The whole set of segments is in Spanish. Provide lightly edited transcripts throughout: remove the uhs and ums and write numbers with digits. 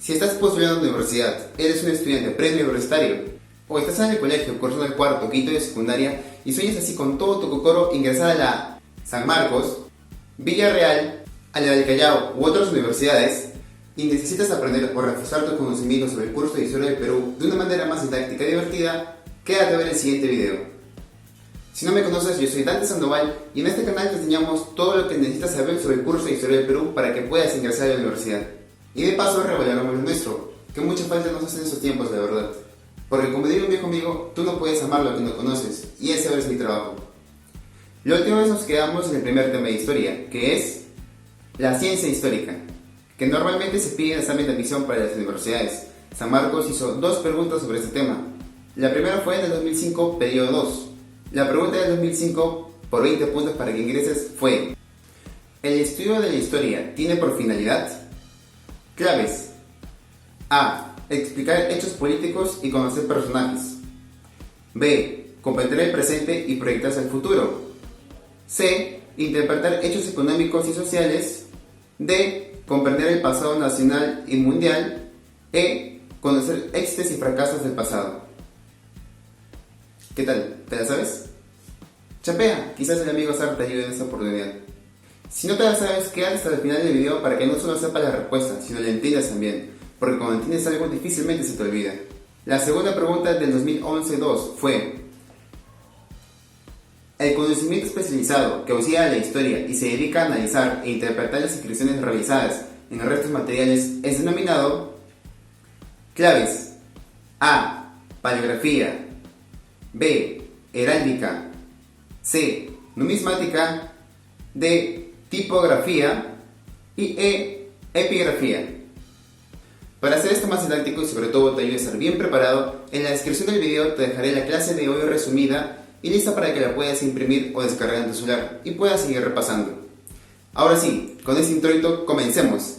Si estás postulando a la universidad, eres un estudiante preuniversitario, o estás en el colegio cursando el cuarto, quinto de secundaria y sueñas así con todo tu cocoro ingresar a la San Marcos, Villarreal, a la del Callao u otras universidades, y necesitas aprender o reforzar tus conocimientos sobre el curso de Historia del Perú de una manera más didáctica y divertida, quédate a ver el siguiente video. Si no me conoces, yo soy Dante Sandoval y en este canal te enseñamos todo lo que necesitas saber sobre el curso de Historia del Perú para que puedas ingresar a la universidad. Y de paso revaloramos lo nuestro, que mucha falta nos hace en estos tiempos, de verdad. Porque como diría un viejo amigo, tú no puedes amar lo que no conoces, y ese ahora es mi trabajo. La última vez nos quedamos en el primer tema de historia, que es la ciencia histórica, que normalmente se pide en el examen de admisión para las universidades. San Marcos hizo dos preguntas sobre este tema. La primera fue en el 2005, periodo 2. La pregunta del 2005, por 20 puntos para que ingreses, fue: ¿el estudio de la historia tiene por finalidad? Claves: A. Explicar hechos políticos y conocer personajes. B. Comprender el presente y proyectarse al futuro. C. Interpretar hechos económicos y sociales. D. Comprender el pasado nacional y mundial. E. Conocer éxitos y fracasos del pasado. ¿Qué tal? ¿Te la sabes? Chapea, quizás el amigo Sar te ayude en esta oportunidad. Si no te la sabes, quédate hasta el final del video para que no solo sepas la respuesta, sino la entiendas también, porque cuando entiendes algo difícilmente se te olvida. La segunda pregunta del 2011-2 fue: el conocimiento especializado que auxilia a la historia y se dedica a analizar e interpretar las inscripciones realizadas en restos materiales es denominado. Claves: A. Paleografía. B. Heráldica. C. Numismática. D. Tipografía. Y E. Epigrafía. Para hacer esto más didáctico y sobre todo te ayude a estar bien preparado, en la descripción del video te dejaré la clase de hoy resumida y lista para que la puedas imprimir o descargar en tu celular y puedas seguir repasando. Ahora sí, con este introito comencemos.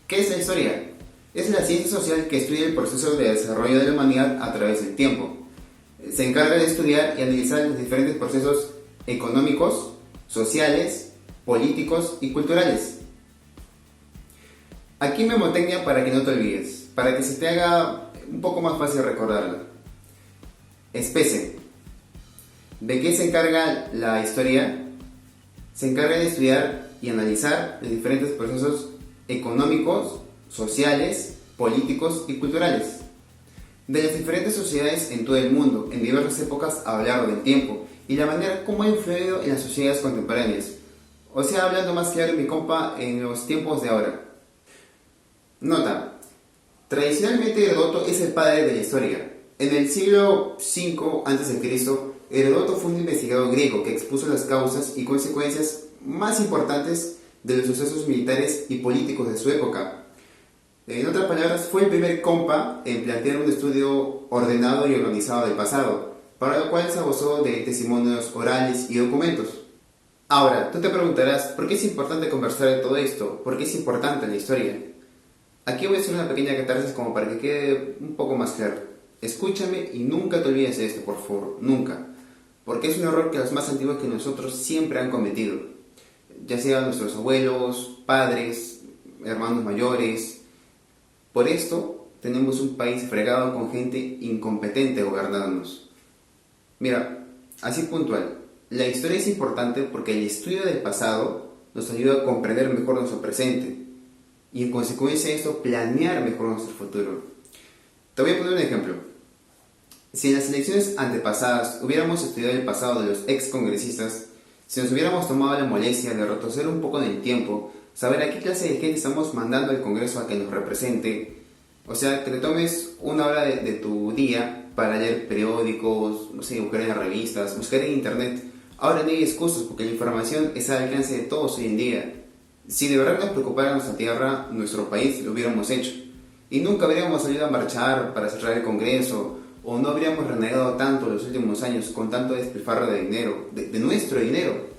¿Qué es la historia? Es la ciencia social que estudia el proceso de desarrollo de la humanidad a través del tiempo. Se encarga de estudiar y analizar los diferentes procesos económicos, sociales, políticos y culturales. Aquí memotecnia para que no te olvides, para que se te haga un poco más fácil recordarlo. Especie. ¿De qué se encarga la historia? Se encarga de estudiar y analizar los diferentes procesos económicos, sociales, políticos y culturales de las diferentes sociedades en todo el mundo, en diversas épocas a lo largo del tiempo, y la manera como ha influido en las sociedades contemporáneas. O sea, hablando más claro mi compa, en los tiempos de ahora. Nota: tradicionalmente Heródoto es el padre de la historia. En el siglo V a.C., Heródoto fue un investigador griego que expuso las causas y consecuencias más importantes de los sucesos militares y políticos de su época. En otras palabras, fue el primer compa en plantear un estudio ordenado y organizado del pasado, para lo cual se abusó de testimonios orales y documentos. Ahora, tú te preguntarás, ¿por qué es importante conversar de todo esto? ¿Por qué es importante la historia? Aquí voy a hacer una pequeña catarsis como para que quede un poco más claro. Escúchame y nunca te olvides de esto, por favor, nunca. Porque es un error que los más antiguos que nosotros siempre han cometido. Ya sean nuestros abuelos, padres, hermanos mayores. Por esto tenemos un país fregado con gente incompetente gobernándonos. Mira, así puntual, la historia es importante porque el estudio del pasado nos ayuda a comprender mejor nuestro presente y en consecuencia de esto planear mejor nuestro futuro. Te voy a poner un ejemplo. Si en las elecciones antepasadas hubiéramos estudiado el pasado de los ex congresistas, si nos hubiéramos tomado la molestia de retroceder un poco en el tiempo, saber a qué clase de gente estamos mandando al Congreso a que nos represente, o sea, que te tomes una hora de tu día para leer periódicos, no sé, buscar en las revistas, buscar en internet. Ahora no hay excusas porque la información está al alcance de todos hoy en día. Si de verdad nos preocupara nuestra tierra, nuestro país, lo hubiéramos hecho. Y nunca habríamos salido a marchar para cerrar el Congreso, o no habríamos renegado tanto los últimos años con tanto despilfarro de dinero, de nuestro dinero.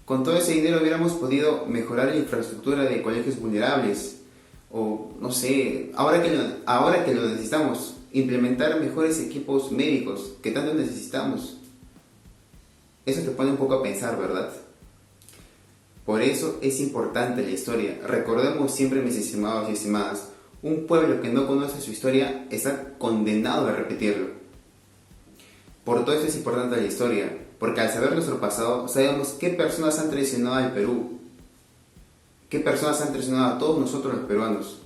Con todo ese dinero hubiéramos podido mejorar la infraestructura de colegios vulnerables, o no sé, ahora que lo necesitamos, implementar mejores equipos médicos que tanto necesitamos. Eso te pone un poco a pensar, ¿verdad? Por eso es importante la historia. Recordemos siempre, mis estimados y estimadas, un pueblo que no conoce su historia está condenado a repetirlo. Por todo eso es importante la historia, porque al saber nuestro pasado, sabemos qué personas han traicionado al Perú, qué personas han traicionado a todos nosotros los peruanos.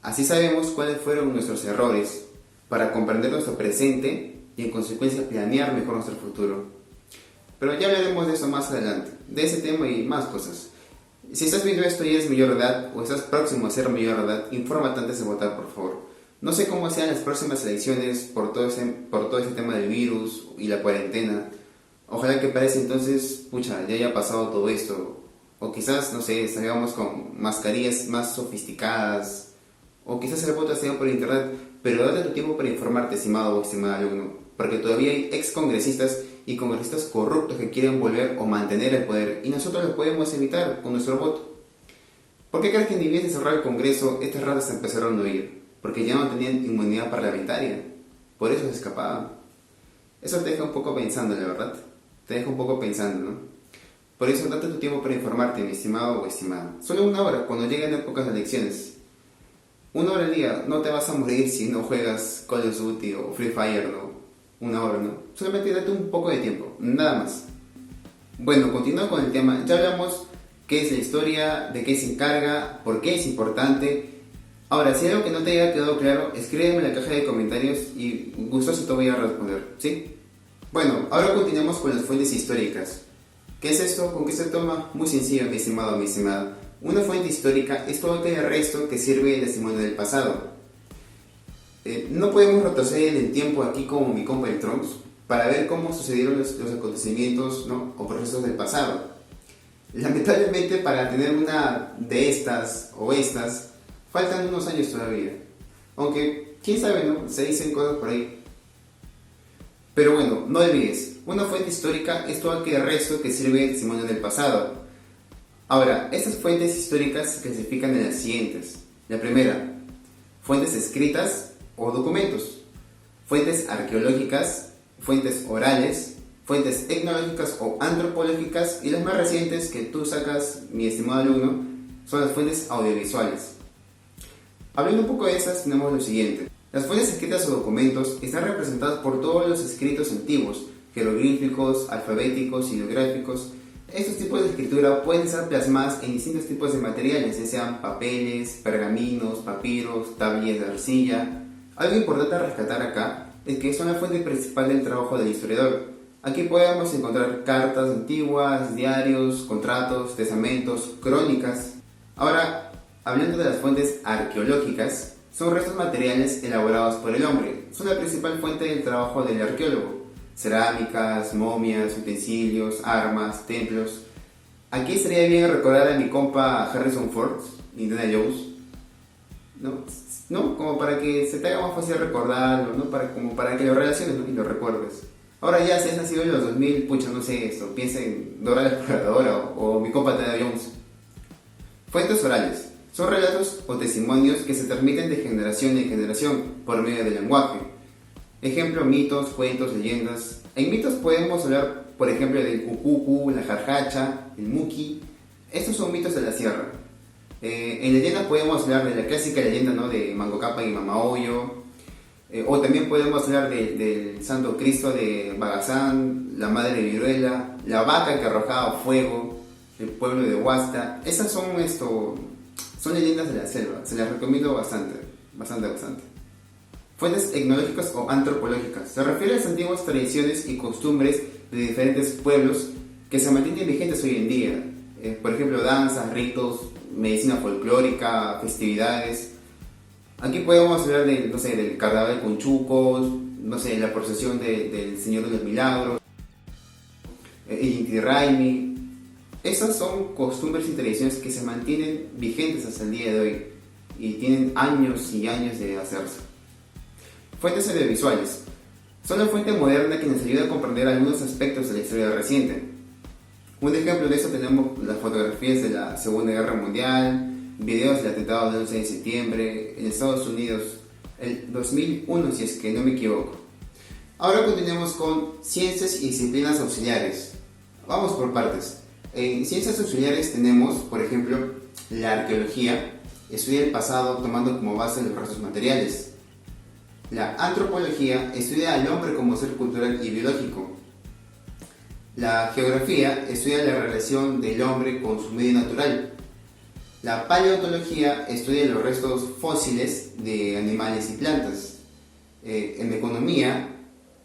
Así sabemos cuáles fueron nuestros errores, para comprender nuestro presente y en consecuencia planear mejor nuestro futuro. Pero ya hablaremos de eso más adelante, de ese tema y más cosas. Si estás viendo esto y eres mayor de edad o estás próximo a ser mayor de edad, infórmate antes de votar, por favor. No sé cómo sean las próximas elecciones por todo ese tema del virus y la cuarentena. Ojalá que para ese entonces, pucha, ya haya pasado todo esto. O quizás, no sé, salgamos con mascarillas más sofisticadas. O quizás el voto sea por internet. Pero date tu tiempo para informarte, estimado o estimada alumno. Porque todavía hay ex congresistas y congresistas corruptos que quieren volver o mantener el poder. Y nosotros lo podemos evitar con nuestro voto. ¿Por qué crees que ni bien se cerró el Congreso, estas ratas empezaron a huir? Porque ya no tenían inmunidad parlamentaria. Por eso se escapaban. Eso te deja un poco pensando, la verdad. Te deja un poco pensando, ¿no? Por eso date tu tiempo para informarte, mi estimado o estimada. Solo una hora, cuando lleguen épocas de elecciones. Una hora al día, no te vas a morir si no juegas Call of Duty o Free Fire, ¿no? Una hora, ¿no? Solamente date un poco de tiempo, nada más. Bueno, continuando con el tema, ya hablamos qué es la historia, de qué se encarga, por qué es importante. Ahora, si hay algo que no te haya quedado claro, escríbeme en la caja de comentarios y gustoso te voy a responder, ¿sí? Bueno, ahora continuamos con las fuentes históricas. ¿Qué es esto? ¿Con qué se toma? Muy sencillo, mi estimado, mi estimada. Una fuente histórica es todo aquel resto que sirve de testimonio del pasado. No podemos retroceder en el tiempo aquí como mi compa el Trunks para ver cómo sucedieron los acontecimientos, ¿no? O procesos del pasado. Lamentablemente, para tener una de estas o estas, faltan unos años todavía. Aunque, quién sabe, ¿no? Se dicen cosas por ahí. Pero bueno, no olvides, una fuente histórica es todo aquel resto que sirve de testimonio del pasado. Ahora, estas fuentes históricas se clasifican en las siguientes. La primera, fuentes escritas o documentos. Fuentes arqueológicas, fuentes orales, fuentes etnológicas o antropológicas, y las más recientes que tú sacas, mi estimado alumno, son las fuentes audiovisuales. Hablando un poco de esas, tenemos lo siguiente. Las fuentes escritas o documentos están representadas por todos los escritos antiguos, jeroglíficos, alfabéticos, ideográficos. Estos tipos de escritura pueden ser plasmadas en distintos tipos de materiales, ya sean papeles, pergaminos, papiros, tablillas de arcilla. Algo importante a rescatar acá es que son la fuente principal del trabajo del historiador. Aquí podemos encontrar cartas antiguas, diarios, contratos, testamentos, crónicas. Ahora, hablando de las fuentes arqueológicas, son restos materiales elaborados por el hombre. Son la principal fuente del trabajo del arqueólogo. Cerámicas, momias, utensilios, armas, templos. Aquí estaría bien recordar a mi compa Harrison Ford, Indiana Jones, ¿no? Como para que se te haga más fácil recordarlo, ¿no? Como para que lo relaciones, ¿no? Y lo recuerdes. Ahora ya, si has nacido en los 2000, pucha, no sé esto, piensa en Dora la Exploradora o mi compa Indiana Jones. Fuentes orales. Son relatos o testimonios que se transmiten de generación en generación por medio del lenguaje. Ejemplo, mitos, cuentos, leyendas. En mitos podemos hablar, por ejemplo, del Cucucu, la Jarjacha, el Muki. Estos son mitos de la sierra. En leyendas podemos hablar de la clásica leyenda, ¿no? De Manco Cápac y Mamahoyo. O también podemos hablar del Santo Cristo de Bagazán, la Madre de Viruela, la vaca que arrojaba fuego, el pueblo de Huasta. Esas son leyendas de la selva. Se las recomiendo bastante. Fuentes etnológicas o antropológicas. Se refiere a las antiguas tradiciones y costumbres de diferentes pueblos que se mantienen vigentes hoy en día. Por ejemplo, danzas, ritos, medicina folclórica, festividades. Aquí podemos hablar del carnaval con chucos, la procesión del Señor de los Milagros, el Inti Raymi. Esas son costumbres y tradiciones que se mantienen vigentes hasta el día de hoy y tienen años y años de hacerse. Fuentes audiovisuales. Son la fuente moderna que nos ayuda a comprender algunos aspectos de la historia reciente. Un ejemplo de eso tenemos las fotografías de la Segunda Guerra Mundial, videos del atentado del 11 de septiembre en Estados Unidos, el 2001 si es que no me equivoco. Ahora continuemos con ciencias y disciplinas auxiliares. Vamos por partes. En ciencias auxiliares tenemos, por ejemplo, la arqueología, estudia el pasado tomando como base los restos materiales. La antropología estudia al hombre como ser cultural y biológico. La geografía estudia la relación del hombre con su medio natural. La paleontología estudia los restos fósiles de animales y plantas. En economía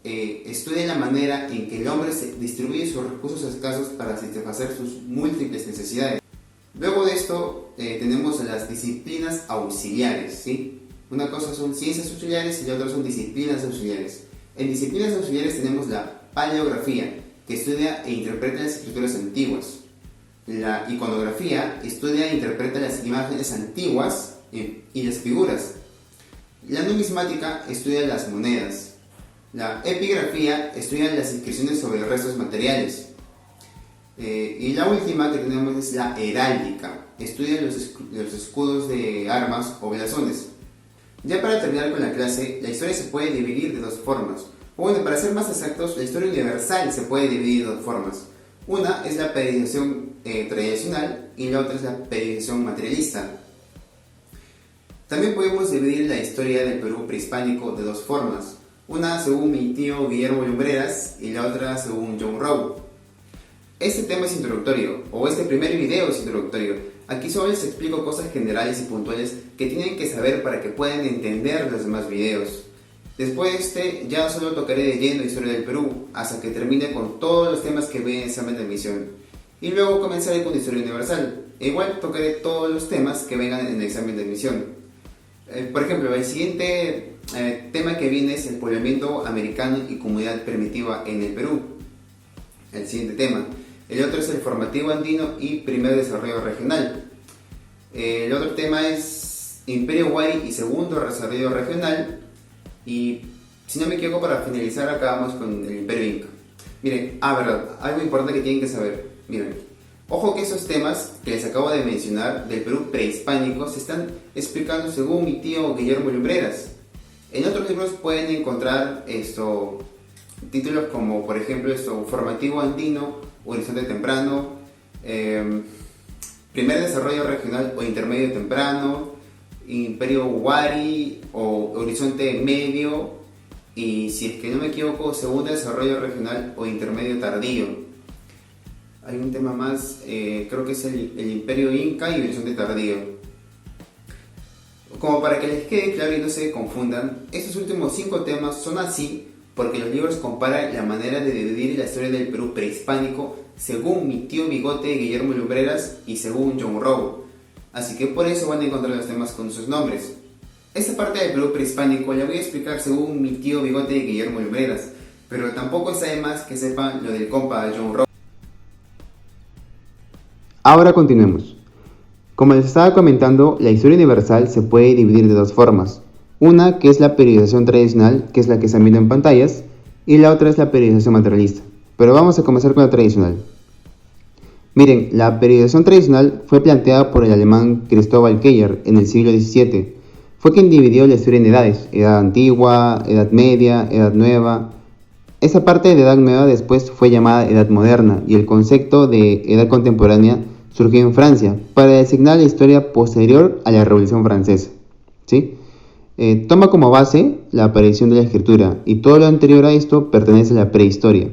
estudia la manera en que el hombre distribuye sus recursos escasos para satisfacer sus múltiples necesidades. Luego de esto tenemos las disciplinas auxiliares, ¿sí? Una cosa son ciencias auxiliares y la otra son disciplinas auxiliares. En disciplinas auxiliares tenemos la paleografía, que estudia e interpreta las escrituras antiguas. La iconografía estudia e interpreta las imágenes antiguas y las figuras. La numismática estudia las monedas. La epigrafía estudia las inscripciones sobre restos materiales. Y la última que tenemos es la heráldica, estudia los escudos de armas o blasones. Ya para terminar con la clase, la historia se puede dividir de dos formas. O bueno, para ser más exactos, la historia universal se puede dividir de dos formas. Una es la periodización tradicional y la otra es la periodización materialista. También podemos dividir la historia del Perú prehispánico de dos formas. Una según mi tío Guillermo Lumbreras y la otra según John Rowe. Este tema es introductorio, o este primer video es introductorio. Aquí solo les explico cosas generales y puntuales que tienen que saber para que puedan entender los demás videos. Después de este, ya solo tocaré de lleno historia del Perú, hasta que termine con todos los temas que ven en el examen de admisión. Y luego comenzaré con historia universal. E igual tocaré todos los temas que vengan en el examen de admisión. Por ejemplo, el siguiente tema que viene es el poblamiento americano y comunidad primitiva en el Perú. El siguiente tema. El otro es el formativo andino y primer desarrollo regional. El otro tema es Imperio Wari y segundo desarrollo regional. Y si no me equivoco, para finalizar acabamos con el Imperio Inca. Miren, verdad, algo importante que tienen que saber. Miren, ojo que esos temas que les acabo de mencionar del Perú prehispánico se están explicando según mi tío Guillermo Lumbreras. En otros libros pueden encontrar títulos como, por ejemplo, formativo andino, horizonte temprano, primer desarrollo regional o intermedio temprano, Imperio Wari o horizonte medio, y si es que no me equivoco, segundo desarrollo regional o intermedio tardío. Hay un tema más, creo que es el Imperio Inca y horizonte tardío. Como para que les quede claro y no se confundan, estos últimos 5 temas son así porque los libros comparan la manera de dividir la historia del Perú prehispánico según mi tío Bigote Guillermo Lumbreras y según John Rowe. Así que por eso van a encontrar los temas con sus nombres. Esta parte del Perú prehispánico la voy a explicar según mi tío Bigote Guillermo Lumbreras, pero tampoco está de más que sepan lo del compa John Rowe. Ahora continuemos. Como les estaba comentando, la historia universal se puede dividir de dos formas. Una que es la periodización tradicional, que es la que están viendo en pantallas, y la otra es la periodización materialista. Pero vamos a comenzar con la tradicional. Miren, la periodización tradicional fue planteada por el alemán Cristóbal Keller en el siglo XVII. Fue quien dividió la historia en edades: edad antigua, edad media, edad nueva. Esa parte de edad nueva después fue llamada edad moderna, y el concepto de edad contemporánea surgió en Francia para designar la historia posterior a la Revolución Francesa. ¿Sí? Toma como base la aparición de la escritura, y todo lo anterior a esto pertenece a la prehistoria.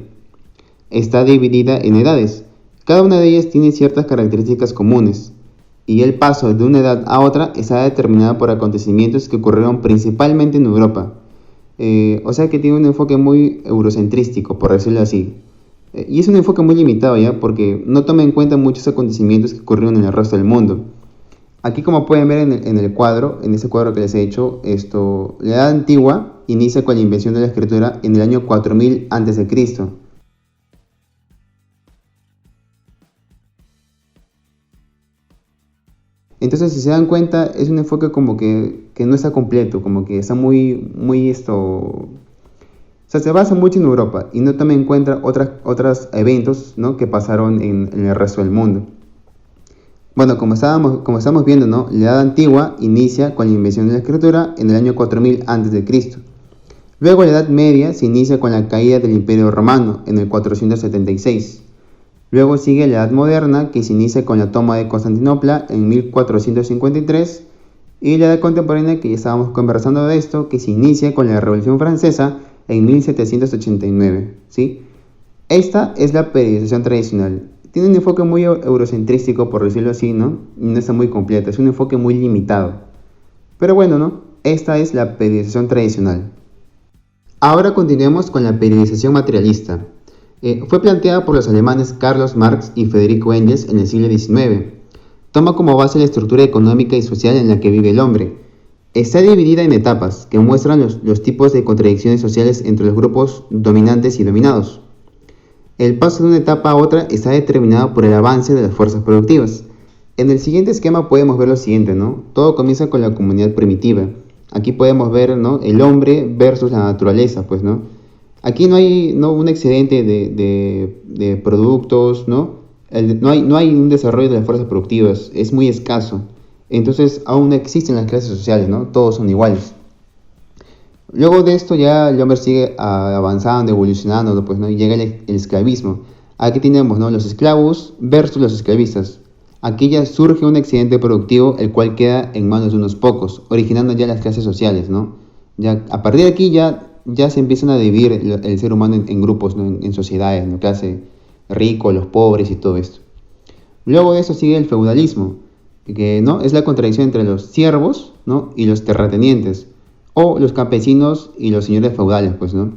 Está dividida en edades. Cada una de ellas tiene ciertas características comunes, y el paso de una edad a otra está determinado por acontecimientos que ocurrieron principalmente en Europa. O sea que tiene un enfoque muy eurocentrístico, por decirlo así. Y es un enfoque muy limitado, ¿ya? Porque no toma en cuenta muchos acontecimientos que ocurrieron en el resto del mundo. Aquí, como pueden ver en el cuadro, en ese cuadro que les he hecho, la edad antigua inicia con la invención de la escritura en el año 4000 a.C. Entonces, si se dan cuenta, es un enfoque como que no está completo, como que está o sea, se basa mucho en Europa y no toma en cuenta otros eventos, ¿no?, que pasaron en el resto del mundo. Bueno, como estamos viendo, ¿no? La Edad Antigua inicia con la invención de la escritura en el año 4000 a.C. Luego la Edad Media se inicia con la caída del Imperio Romano en el 476. Luego sigue la Edad Moderna, que se inicia con la toma de Constantinopla en 1453. Y la Edad Contemporánea, que ya estábamos conversando de esto, que se inicia con la Revolución Francesa en 1789. ¿Sí? Esta es la periodización tradicional. Tiene un enfoque muy eurocentrístico, por decirlo así, ¿no? No está muy completa, es un enfoque muy limitado. Pero bueno, ¿no? Esta es la periodización tradicional. Ahora continuemos con la periodización materialista. Fue planteada por los alemanes Karl Marx y Friedrich Engels en el siglo XIX. Toma como base la estructura económica y social en la que vive el hombre. Está dividida en etapas que muestran los tipos de contradicciones sociales entre los grupos dominantes y dominados. El paso de una etapa a otra está determinado por el avance de las fuerzas productivas. En el siguiente esquema podemos ver lo siguiente, ¿no? Todo comienza con la comunidad primitiva. Aquí podemos ver, ¿no? El hombre versus la naturaleza, pues, ¿no? Aquí no hay un excedente de productos, ¿no? No hay un desarrollo de las fuerzas productivas, es muy escaso. Entonces aún no existen las clases sociales, ¿no? Todos son iguales. Luego de esto ya el hombre sigue avanzando, evolucionando, pues, ¿no? Y llega el esclavismo. Aquí tenemos, ¿no? Los esclavos versus los esclavistas. Aquí ya surge un excedente productivo, el cual queda en manos de unos pocos, originando ya las clases sociales, ¿no? Ya, a partir de aquí ya se empiezan a dividir el ser humano en grupos, ¿no? En sociedades, ¿no? Clase rico, los pobres y todo esto. Luego de eso sigue el feudalismo, que, ¿no? Es la contradicción entre los siervos, ¿no? Y los terratenientes, o los campesinos y los señores feudales, pues, ¿no?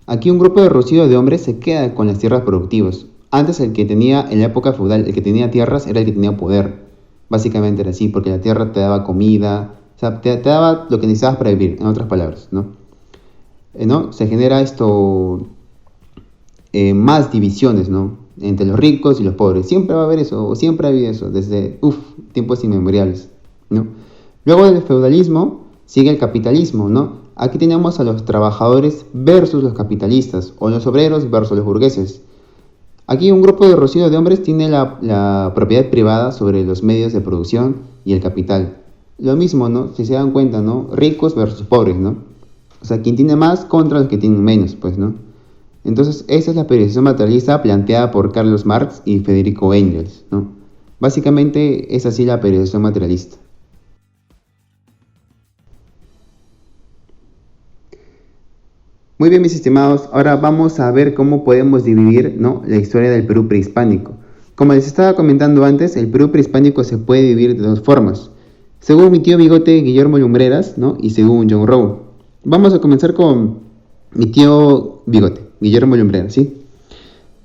Aquí un grupo reducido de hombres se queda con las tierras productivas. Antes el que tenía, en la época feudal, el que tenía tierras era el que tenía poder. Básicamente era así, porque la tierra te daba comida, o sea, te daba lo que necesitabas para vivir, en otras palabras, ¿no? Se genera esto, más divisiones, ¿no? Entre los ricos y los pobres. Siempre va a haber eso, o siempre ha habido eso, desde tiempos inmemoriales, ¿no? Luego del feudalismo sigue el capitalismo, ¿no? Aquí tenemos a los trabajadores versus los capitalistas, o los obreros versus los burgueses. Aquí un grupo reducido de hombres tiene la propiedad privada sobre los medios de producción y el capital. Lo mismo, ¿no? Si se dan cuenta, ¿no? Ricos versus pobres, ¿no? O sea, quien tiene más contra los que tienen menos, pues, ¿no? Entonces, esa es la periodización materialista planteada por Karl Marx y Federico Engels, ¿no? Básicamente es así la periodización materialista. Muy bien, mis estimados, ahora vamos a ver cómo podemos dividir, ¿no? La historia del Perú prehispánico. Como les estaba comentando antes, el Perú prehispánico se puede dividir de dos formas. Según mi tío Bigote, Guillermo Lumbreras, ¿no? Y según John Rowe. Vamos a comenzar con mi tío Bigote, Guillermo Lumbreras, ¿sí?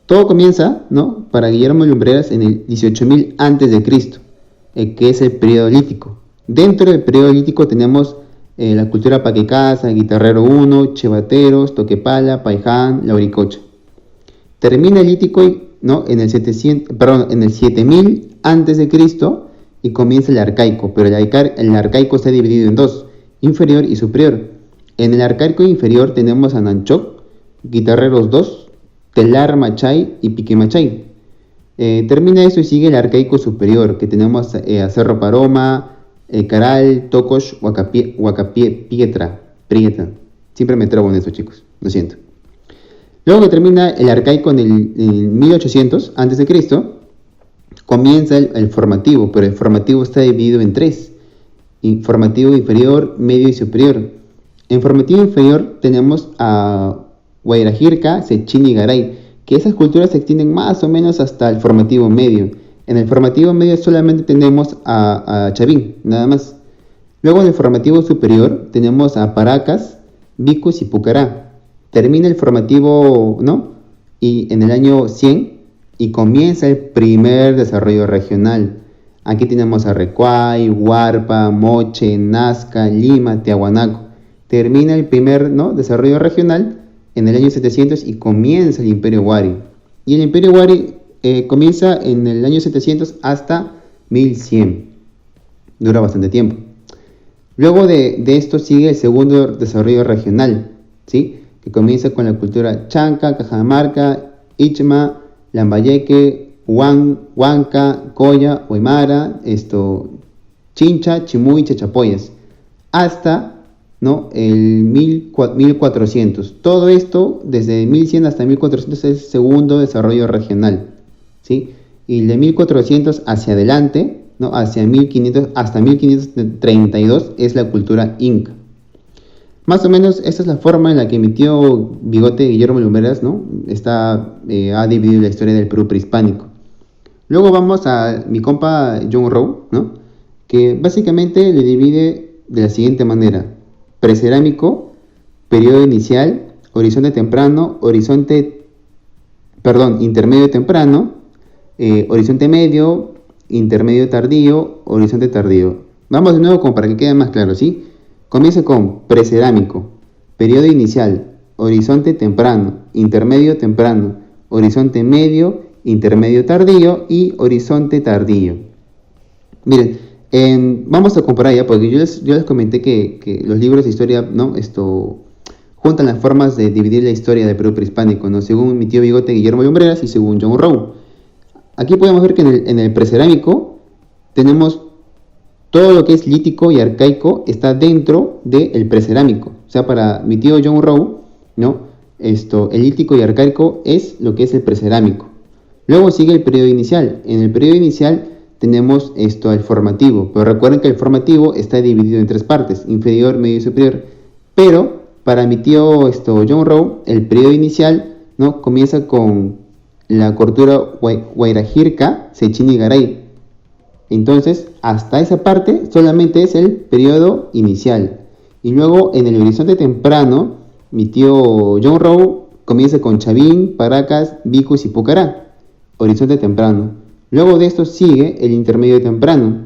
Todo comienza, ¿no? Para Guillermo Lumbreras en el 18.000 a.C., que es el periodo lítico. Dentro del periodo lítico tenemos la cultura paquecasa, guitarrero 1, chevateros, toquepala, paiján, lauricocha. Termina el lítico, ¿no? en el 7000 a.C. y comienza el arcaico, pero el arcaico está dividido en dos, inferior y superior. En el arcaico inferior tenemos a Nanchoc, guitarreros 2, telar machay y pique machay. Termina eso y sigue el arcaico superior, que tenemos a Cerro Paroma, Caral, Tocosh, Huacapié, Prieta. Siempre me trabo en eso, chicos, lo siento. Luego que termina el arcaico en el 1800 a.C., comienza el formativo, pero el formativo está dividido en tres: formativo inferior, medio y superior. En formativo inferior tenemos a Guayrajirca, Sechín y Garay, que esas culturas se extienden más o menos hasta el formativo medio. En el formativo medio solamente tenemos a Chavín, nada más. Luego en el formativo superior tenemos a Paracas, Vicus y Pucará. Termina el formativo, ¿no? Y en el año 100 y comienza el primer desarrollo regional. Aquí tenemos a Recuay, Huarpa, Moche, Nazca, Lima, Tiahuanaco. Termina el primer, ¿no? desarrollo regional en el año 700 y comienza el Imperio Huari. Y el Imperio Huari comienza en el año 700 hasta 1100. Dura bastante tiempo. Luego de esto sigue el segundo desarrollo regional, ¿sí? Que comienza con la cultura Chanca, Cajamarca, Ichma, Lambayeque, Huanca, Coya, Oymara, Chincha, Chimuy, Chachapoyas, hasta, ¿no?, el 1400. Todo esto, desde 1100 hasta 1400, es segundo desarrollo regional, ¿sí? Y de 1400 hacia adelante, ¿no?, hacia 1500, hasta 1532, es la cultura inca. Más o menos esta es la forma en la que mi tío Bigote Guillermo Lumbreras, ¿no?, ha dividido la historia del Perú prehispánico. Luego vamos a mi compa John Rowe, ¿no?, que básicamente le divide de la siguiente manera: precerámico, periodo inicial, horizonte temprano, intermedio temprano, horizonte medio, intermedio tardío, horizonte tardío. Vamos de nuevo como para que quede más claro, ¿sí? Comienza con precerámico, periodo inicial, horizonte temprano, intermedio temprano, horizonte medio, intermedio tardío y horizonte tardío. Miren, vamos a comparar ya, porque yo les comenté que los libros de historia, ¿no?, juntan las formas de dividir la historia del Perú prehispánico, ¿no?, según mi tío Bigote Guillermo Lumbreras y según John Rowe. Aquí podemos ver que en el precerámico tenemos todo lo que es lítico y arcaico está dentro del precerámico. O sea, para mi tío John Rowe, ¿no?, el lítico y arcaico es lo que es el precerámico. Luego sigue el periodo inicial. En el periodo inicial tenemos el formativo, pero recuerden que el formativo está dividido en tres partes: inferior, medio y superior. Pero para mi tío John Rowe, el periodo inicial, ¿no?, comienza con la cultura Guairajirca, Sechín y Garay. Entonces, hasta esa parte solamente es el periodo inicial. Y luego en el horizonte temprano, mi tío John Rowe comienza con Chavín, Paracas, Vicus y Pucará. Horizonte temprano. Luego de esto sigue el intermedio temprano,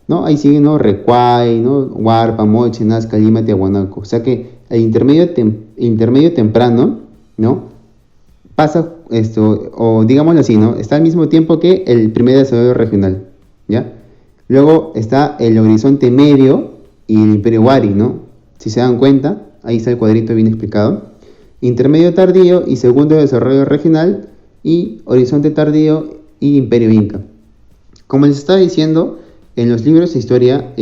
¿no? Ahí sigue, ¿no?, Recuay, ¿no?, Huarpa, Moche, Nazca, Lima, Tiahuanaco. O sea que el intermedio temprano, ¿no?, pasa o digámoslo así, ¿no?, está al mismo tiempo que el primer desarrollo regional, ¿ya? Luego está el horizonte medio y el imperio Wari, ¿no? Si se dan cuenta, ahí está el cuadrito bien explicado. Intermedio tardío y segundo desarrollo regional, y horizonte tardío y imperio inca. Como les estaba diciendo, en los libros de historia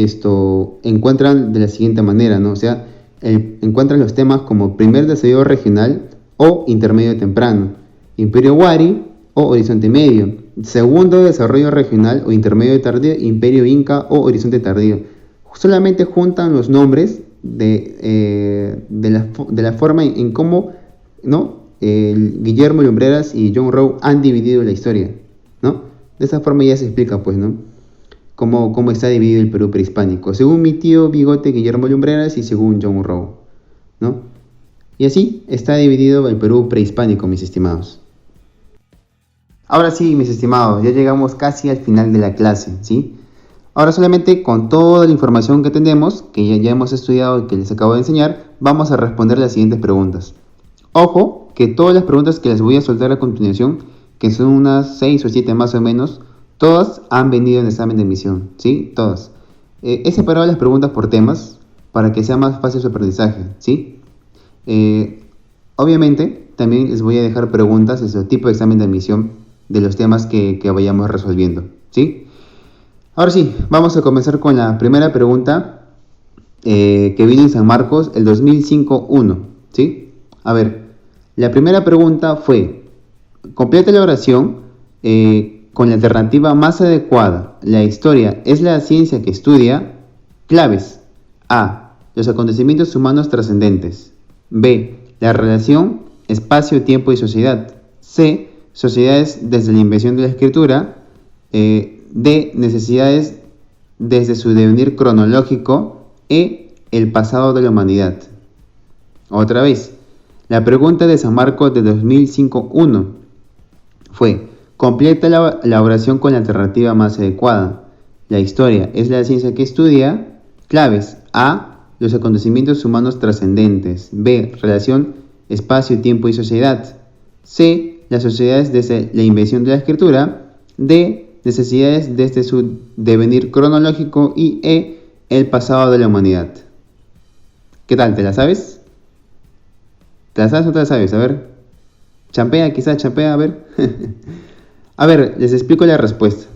encuentran de la siguiente manera, ¿no? O sea, encuentran los temas como primer desarrollo regional o intermedio temprano, imperio Wari o horizonte medio, segundo desarrollo regional o intermedio tardío, imperio inca o horizonte tardío. Solamente juntan los nombres de la forma en cómo, ¿no?, Guillermo Lumbreras y John Rowe han dividido la historia, ¿no? De esa forma ya se explica, pues, ¿no?, cómo está dividido el Perú prehispánico, según mi tío Bigote Guillermo Lumbreras y según John Rowe, ¿no? Y así está dividido el Perú prehispánico, mis estimados. Ahora sí, mis estimados, ya llegamos casi al final de la clase, ¿sí? Ahora solamente con toda la información que tenemos, que ya hemos estudiado y que les acabo de enseñar, vamos a responder las siguientes preguntas. Ojo, que todas las preguntas que les voy a soltar a continuación, que son unas 6 o 7 más o menos, todas han venido en examen de admisión, ¿sí? Todas. He separado las preguntas por temas para que sea más fácil su aprendizaje, ¿sí? Obviamente, también les voy a dejar preguntas, ese tipo de examen de admisión, de los temas que vayamos resolviendo, ¿sí? Ahora sí, vamos a comenzar con la primera pregunta que vino en San Marcos el 2005-1, ¿sí? A ver, la primera pregunta fue: completa la oración con la alternativa más adecuada. La historia es la ciencia que estudia. Claves: A, los acontecimientos humanos trascendentes. B, la relación espacio, tiempo y sociedad. C, sociedades desde la invención de la escritura. D, necesidades desde su devenir cronológico. E, el pasado de la humanidad. Otra vez, la pregunta de San Marcos de 2005-1 fue: completa la oración con la alternativa más adecuada. La historia es la ciencia que estudia. Claves: A, los acontecimientos humanos trascendentes. B, relación espacio, tiempo y sociedad. C, las sociedades desde la invención de la escritura. D, necesidades desde su devenir cronológico. Y E, el pasado de la humanidad. ¿Qué tal? ¿Te la sabes? ¿Te la sabes o te la sabes? A ver. Champea, quizás champea, a ver. A ver, les explico la respuesta.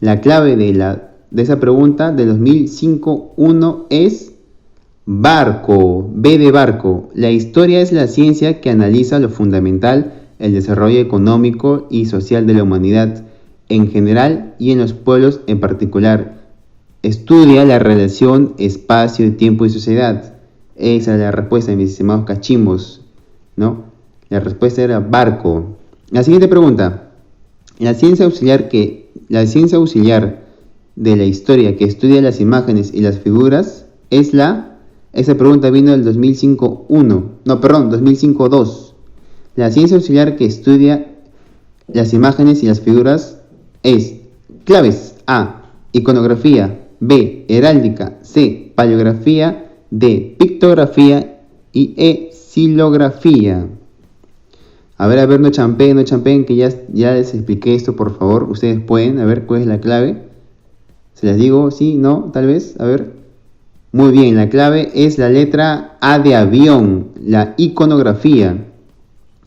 La clave de esa pregunta del 2005-1 es barco, B de barco. La historia es la ciencia que analiza lo fundamental, el desarrollo económico y social de la humanidad en general y en los pueblos en particular. Estudia la relación espacio, tiempo y sociedad. Esa es la respuesta, mis estimados cachimbos, ¿no? La respuesta era barco. La siguiente pregunta. La ciencia auxiliar de la historia que estudia las imágenes y las figuras es esa pregunta vino del 2005-2. La ciencia auxiliar que estudia las imágenes y las figuras es claves: A, iconografía; B, heráldica; C, paleografía; D, pictografía; y E, xilografía. A ver, no champeen, que ya les expliqué esto, por favor. Ustedes pueden, a ver, ¿cuál es la clave? ¿Se las digo? ¿Sí? ¿No? ¿Tal vez? A ver. Muy bien, la clave es la letra A de avión, la iconografía.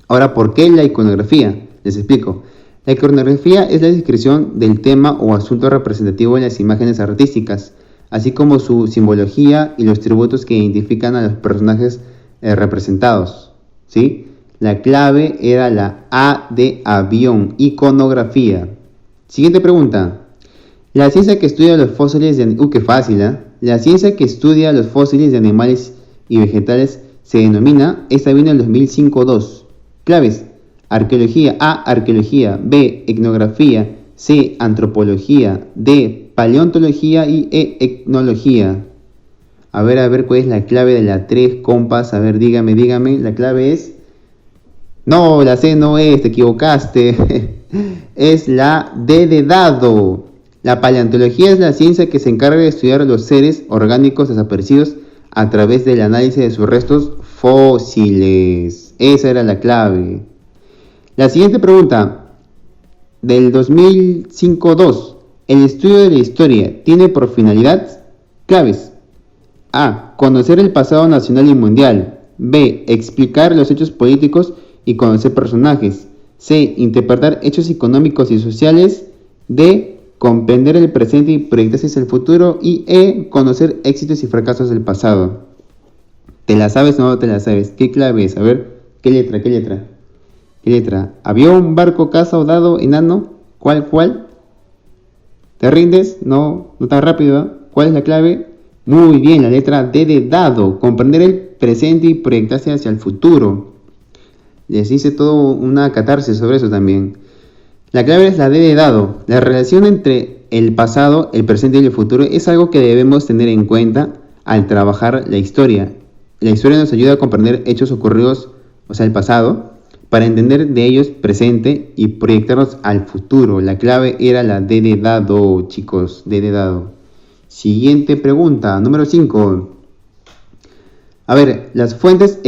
Ahora, ¿por qué la iconografía? Les explico. La iconografía es la descripción del tema o asunto representativo en las imágenes artísticas, así como su simbología y los tributos que identifican a los personajes representados, ¿sí? La clave era la A de avión, iconografía. Siguiente pregunta. La ciencia que estudia los fósiles de... qué fácil, ¿eh? La ciencia que estudia los fósiles de animales y vegetales se denomina... Esta vino en el 2005-2. Claves. Arqueología. A, arqueología. B, etnografía. C, antropología. D, paleontología. Y E, etnología. A ver, ¿cuál es la clave de la 3, compas? A ver, dígame. La clave es... No, la C no es, te equivocaste. Es la D de dado. La paleontología es la ciencia que se encarga de estudiar los seres orgánicos desaparecidos a través del análisis de sus restos fósiles. Esa era la clave. La siguiente pregunta, del 2005-2. El estudio de la historia tiene por finalidad claves. A, conocer el pasado nacional y mundial. B, explicar los hechos políticos y conocer personajes. C, interpretar hechos económicos y sociales. D, comprender el presente y proyectarse hacia el futuro. Y E, conocer éxitos y fracasos del pasado. ¿Te la sabes o no te la sabes? ¿Qué clave es? A ver, ¿qué letra? ¿Avión, barco, casa o dado, enano? ¿Cuál? ¿Te rindes? No tan rápido, ¿eh? ¿Cuál es la clave? Muy bien, la letra D de dado. Comprender el presente y proyectarse hacia el futuro. Les hice todo una catarsis sobre eso también. La clave es la D de dado. La relación entre el pasado, el presente y el futuro es algo que debemos tener en cuenta al trabajar la historia. La historia nos ayuda a comprender hechos ocurridos, o sea, el pasado, para entender de ellos presente y proyectarnos al futuro. La clave era la D de dado, chicos, D de dado. Siguiente pregunta, número 5. A ver, las fuentes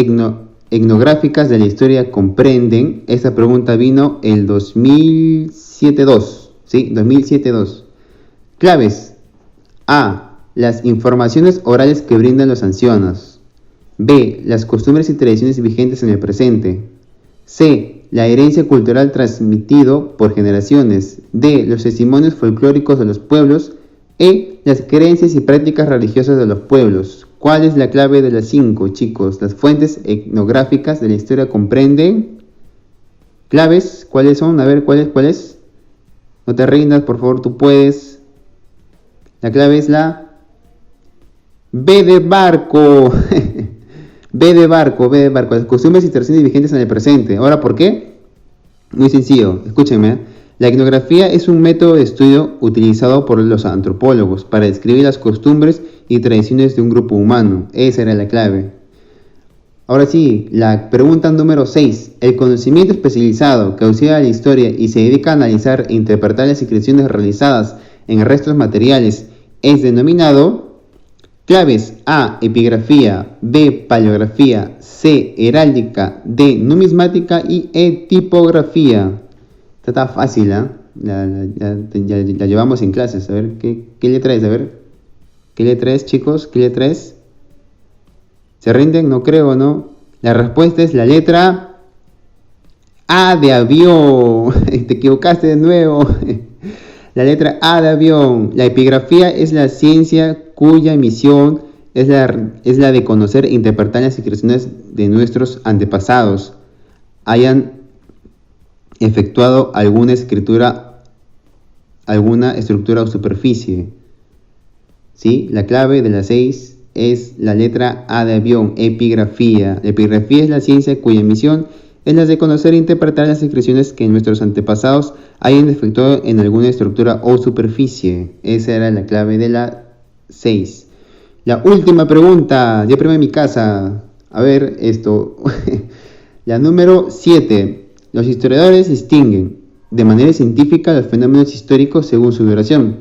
etnográficas de la historia comprenden... Esta pregunta vino el 2007-2. ¿Sí? 2007-2. Claves. A, las informaciones orales que brindan los ancianos. B, las costumbres y tradiciones vigentes en el presente. C, la herencia cultural transmitido por generaciones. D, los testimonios folclóricos de los pueblos. E, las creencias y prácticas religiosas de los pueblos. ¿Cuál es la clave de las 5, chicos? Las fuentes etnográficas de la historia comprenden claves. ¿Cuáles son? A ver, ¿cuál es? No te rindas, por favor, tú puedes. La clave es la B de barco. B de barco. Las costumbres y tradiciones vigentes en el presente. Ahora, ¿por qué? Muy sencillo, escúchenme. La etnografía es un método de estudio utilizado por los antropólogos para describir las costumbres y tradiciones de un grupo humano. Esa era la clave. Ahora sí, la pregunta número 6. El conocimiento especializado que auxilia a la historia y se dedica a analizar e interpretar las inscripciones realizadas en restos materiales es denominado claves. A, epigrafía. B, paleografía. C, heráldica. D, numismática. Y E, tipografía. Está fácil, ¿eh? La llevamos en clases. A ver, ¿qué letra es? A ver, ¿qué letra es, chicos? ¿Qué letra es? ¿Se rinden? No creo, ¿no? La respuesta es la letra A de avión. Te equivocaste de nuevo. La letra A de avión. La epigrafía es la ciencia cuya misión es la de conocer e interpretar las escrituras de nuestros antepasados hayan efectuado alguna estructura o superficie. ¿Sí? La clave de las 6 es la letra A de avión, epigrafía. La epigrafía es la ciencia cuya misión es la de conocer e interpretar las inscripciones que nuestros antepasados hayan efectuado en alguna estructura o superficie. Esa era la clave de la 6. La última pregunta, yo primero en mi casa. A ver esto. La número 7. Los historiadores distinguen de manera científica los fenómenos históricos según su duración.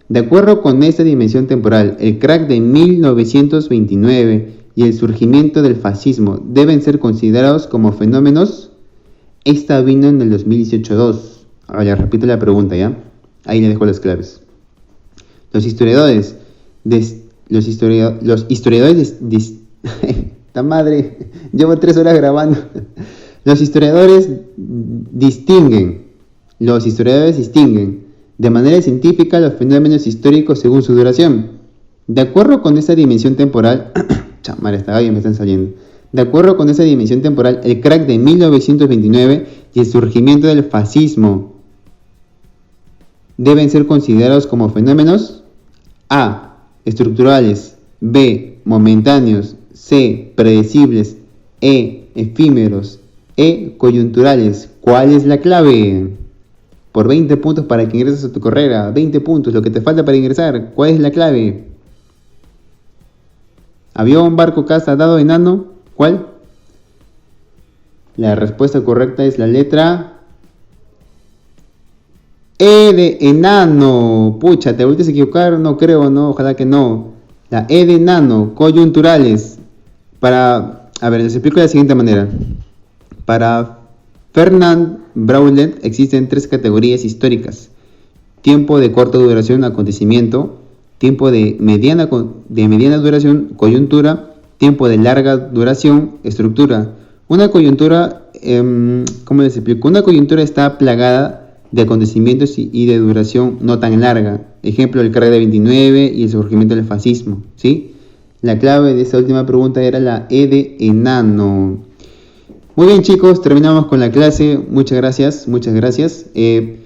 De acuerdo con esta dimensión temporal, el crack de 1929 y el surgimiento del fascismo deben ser considerados como fenómenos. Esta vino en el 2018-2. Ahora repito la pregunta, ¿ya? Ahí le dejo las claves. Los historiadores ¡ta madre! Llevo 3 horas grabando. Los historiadores distinguen de manera científica los fenómenos históricos según su duración. De acuerdo con esa dimensión temporal, chamar, esta galla me están saliendo. De acuerdo con esa dimensión temporal, el crack de 1929 y el surgimiento del fascismo deben ser considerados como fenómenos A. Estructurales, B. Momentáneos, C. Predecibles, E. Efímeros, E. Coyunturales. ¿Cuál es la clave? Por 20 puntos para que ingreses a tu carrera. 20 puntos, lo que te falta para ingresar. ¿Cuál es la clave? Avión, barco, casa, dado, enano. ¿Cuál? La respuesta correcta es la letra E de enano. Pucha, ¿te volviste a equivocar? No creo, no, ojalá que no. La E de enano, coyunturales. A ver, les explico de la siguiente manera. Para Fernand Braudel existen 3 categorías históricas: tiempo de corta duración, acontecimiento; tiempo de mediana duración, coyuntura; tiempo de larga duración, estructura. Una coyuntura, ¿cómo les explico? Una coyuntura está plagada de acontecimientos y de duración no tan larga. Ejemplo, el crack de 29 y el surgimiento del fascismo, ¿sí? La clave de esta última pregunta era la E de enano. Muy bien, chicos, terminamos con la clase. Muchas gracias. En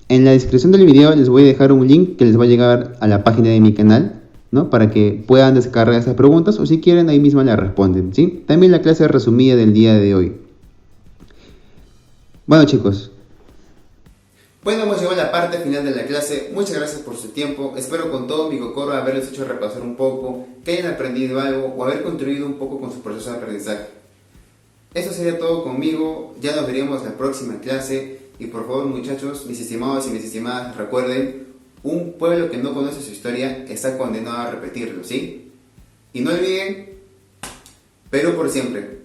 la descripción del video les voy a dejar un link que les va a llegar a la página de mi canal, ¿no? Para que puedan descargar esas preguntas, o si quieren ahí mismo las responden, ¿sí? También la clase resumida del día de hoy. Bueno, chicos. Bueno, hemos llegado a la parte final de la clase. Muchas gracias por su tiempo. Espero con todo mi cocoro haberles hecho repasar un poco, que hayan aprendido algo o haber contribuido un poco con su proceso de aprendizaje. Eso sería todo conmigo. Ya nos veríamos la próxima clase. Y por favor, muchachos, mis estimados y mis estimadas, recuerden, un pueblo que no conoce su historia está condenado a repetirlo, ¿sí? Y no olviden, Perú por siempre.